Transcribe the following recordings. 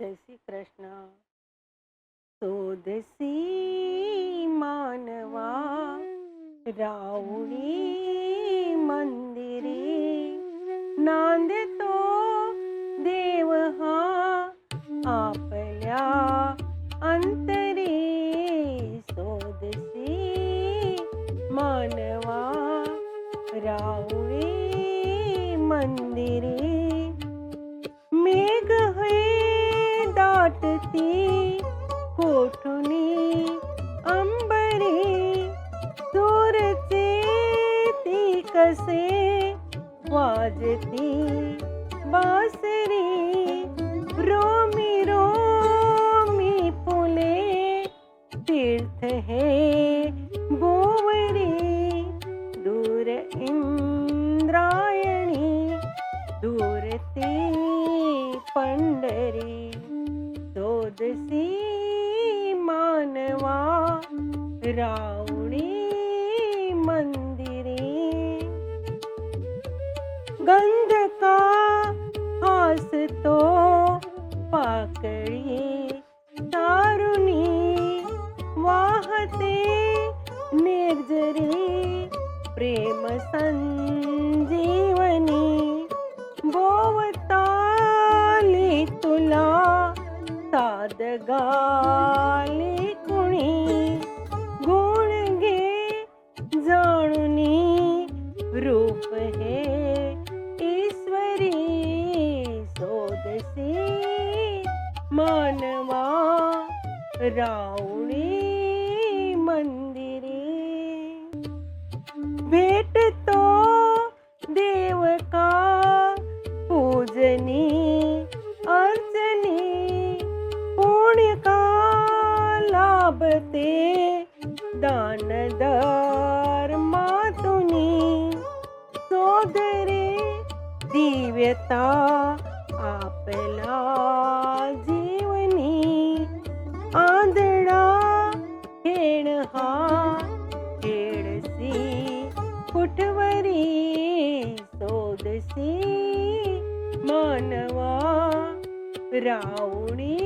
जय श्री कृष्ण. सोदसी मानवा राऊळी मंदिरी नांदतो देव हा आपल्या अंतरी. सोदसी मानवा राऊळी मंदिरी मेघ हे दाटती कोठुनी अंबरी सूरचे ती कसे वाजती बासरी. रोमी रोमी फुले तीर्थ हे गोवरी दूर इंद्रायणी दूर ती पंढरी. सोदसी मानवा राऊळी मंदिरी गंध का हासतो पाकळी तारुणी वाहते निर्जरी प्रेम संजीवनी. गोवताली तुला साद गाली कुणी गुण घे जाणुनी रूप हे ईश्वरी. सोदसी मानवा राऊळी मंदिरी भेटतो देव का पूजनी अर्चनी पुण्य का लाभते दान धर्मातुनी. सोदरे दिव्यता आपला जीवनी आंधळा खेळ हा खेळसी कुठवरी. सोदसी मानवा राऊळी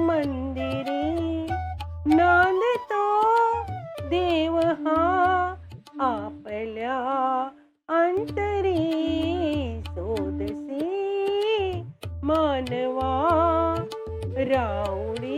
मंदिरी नांदतो देव हा आपल्या अंतरी. सोदसी मानवा राऊळी